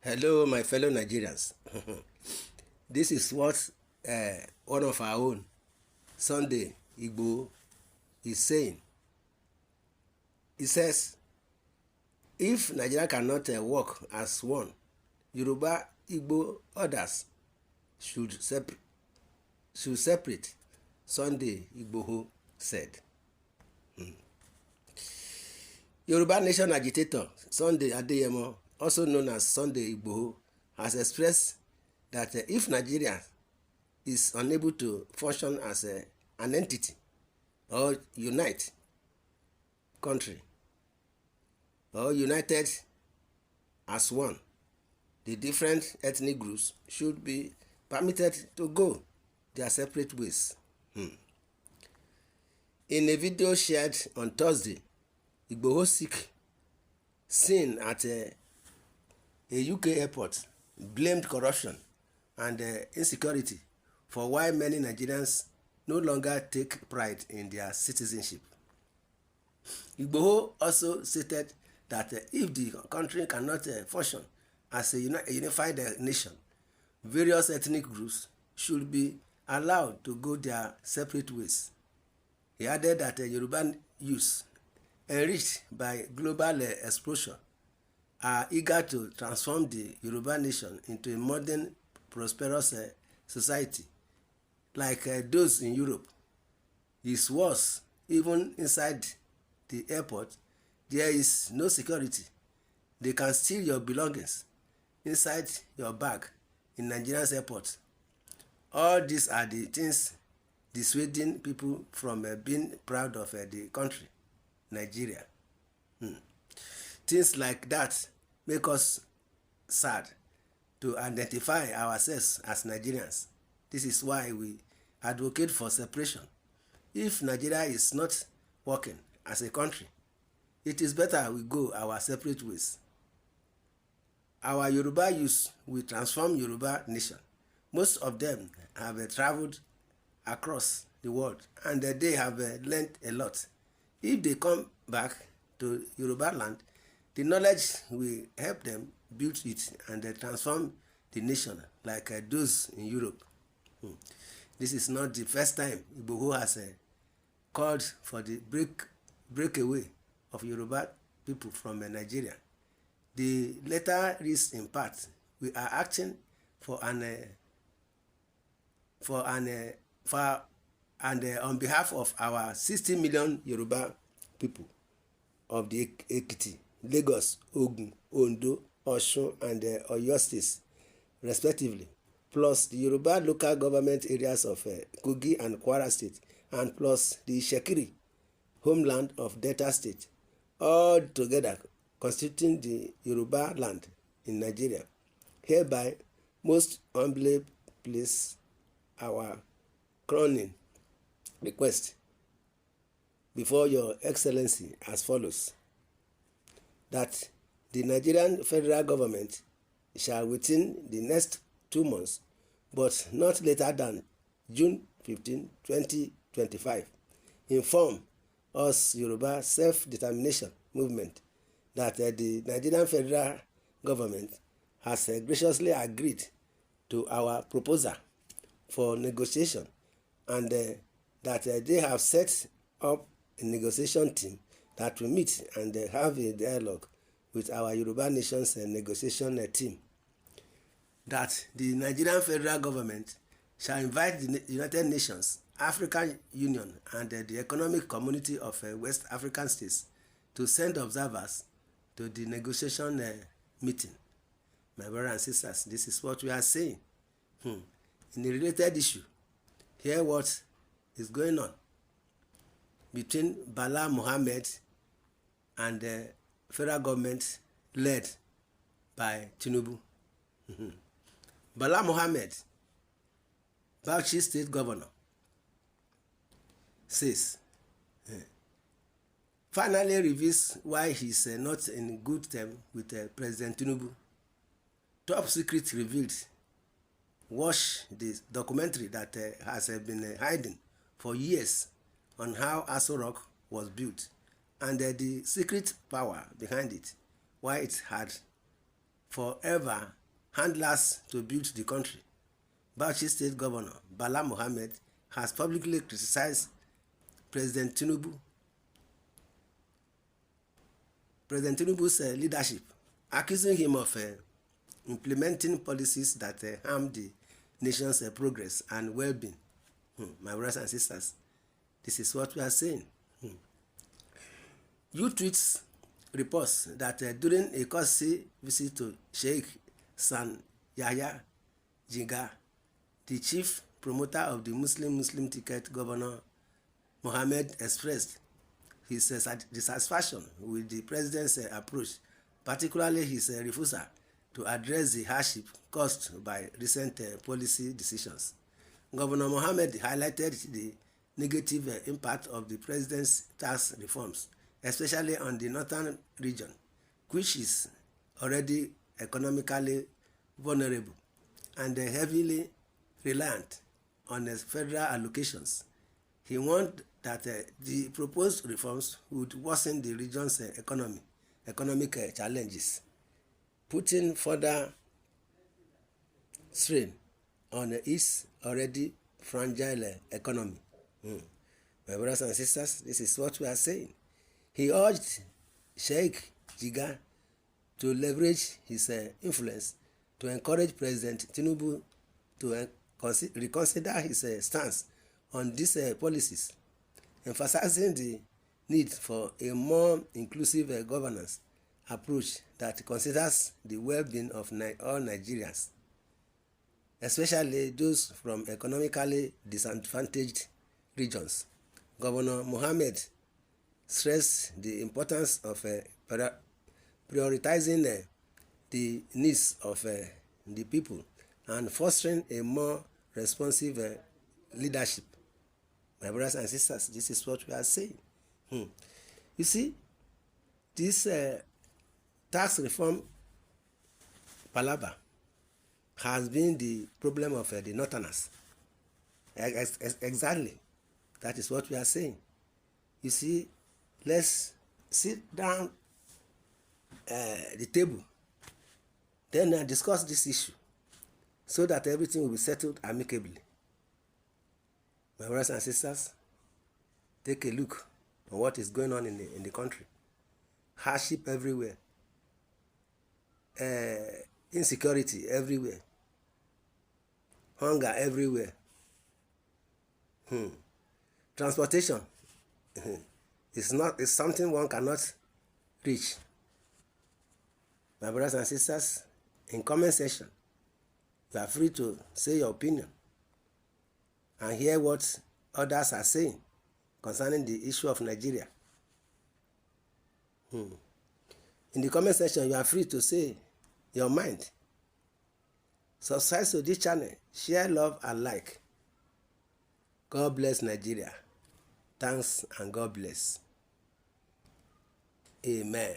Hello, my fellow Nigerians. This is what one of our own, Sunday Igboho, is saying. He says, if Nigeria cannot work as one, Yoruba, Igbo, others should separate, Sunday Igboho said. Yoruba Nation agitator Sunday Adeyemo, also known as Sunday Igboho, has expressed that if Nigeria is unable to function as an entity or unite country or united as one, the different ethnic groups should be permitted to go their separate ways. In a video shared on Thursday, Igboho seen at a UK airport blamed corruption and insecurity for why many Nigerians no longer take pride in their citizenship. Igboho also stated that if the country cannot function as a unified nation, various ethnic groups should be allowed to go their separate ways. He added that Yoruba youth, enriched by global exposure, are eager to transform the Yoruba nation into a modern, prosperous society like those in Europe. It's worse, even inside the airport, there is no security. They can steal your belongings inside your bag in Nigeria's airport. All these are the things dissuading people from being proud of the country, Nigeria. Things like that make us sad to identify ourselves as Nigerians. This is why we advocate for separation. If Nigeria is not working as a country, it is better we go our separate ways. Our Yoruba youth will transform Yoruba nation. Most of them have traveled across the world and they have learned a lot. If they come back to Yoruba land, the knowledge will help them build it and transform the nation like those in Europe. This is not the first time Igboho has called for the breakaway of Yoruba people from Nigeria. The letter reads in part, we are acting on behalf of our 60 million Yoruba people of the Ekiti, Lagos, Ogun, Ondo, Osun, and Oyo states, respectively, plus the Yoruba local government areas of Kogi and Kwara state, and plus the Shekiri, homeland of Delta state, all together constituting the Yoruba land in Nigeria. Hereby, most humbly place our crowning request before Your Excellency as follows: that the Nigerian federal government shall within the next 2 months, but not later than June 15, 2025, inform us Yoruba self-determination movement that the Nigerian federal government has graciously agreed to our proposal for negotiation and that they have set up a negotiation team that will meet and have a dialogue with our Yoruba Nation's negotiation team. That the Nigerian federal government shall invite the United Nations, African Union, and the Economic Community of West African States to send observers to the negotiation meeting. My brothers and sisters, this is what we are saying. In a related issue, hear what is going on between Bala Mohammed and the federal government led by Tinubu. Bala Mohammed, Bauchi State Governor, says, finally reveals why he's not in good terms with President Tinubu. Top secret revealed. Watch the documentary that has been hiding for years on how Aso Rock was built and the secret power behind it, why it had forever handlers to build the country. Bauchi State Governor Bala Mohammed has publicly criticized President Tinubu's leadership, accusing him of implementing policies that harm the nation's progress and well-being. My brothers and sisters, this is what we are saying. YouTweets reports that during a courtesy visit to Sheikh San Yahya Jinga, the chief promoter of the Muslim ticket, Governor Mohammed expressed his dissatisfaction with the president's approach, particularly his refusal to address the hardship caused by recent policy decisions. Governor Mohammed highlighted the negative impact of the president's tax reforms, especially on the northern region, which is already economically vulnerable and heavily reliant on federal allocations. He warned that the proposed reforms would worsen the region's economic challenges, putting further strain on its already fragile economy. My brothers and sisters, this is what we are saying. He urged Sheikh Jiga to leverage his influence to encourage President Tinubu to reconsider his stance on these policies, emphasizing the need for a more inclusive governance approach that considers the well-being of all Nigerians, especially those from economically disadvantaged regions. Governor Mohammed stressed the importance of prioritizing the needs of the people and fostering a more responsive leadership. My brothers and sisters, this is what we are saying. You see, this tax reform palaver has been the problem of the northerners. Exactly. That is what we are saying. You see, let's sit down the table, then discuss this issue so that everything will be settled amicably. My brothers and sisters, take a look at what is going on in the country. Hardship everywhere. Insecurity everywhere. Hunger everywhere. Transportation it's something one cannot reach. My brothers and sisters, in comment section, you are free to say your opinion and hear what others are saying concerning the issue of Nigeria. In the comment section, you are free to say your mind. Subscribe to this channel, share, love, and like. God bless Nigeria. Thanks and God bless. Amen.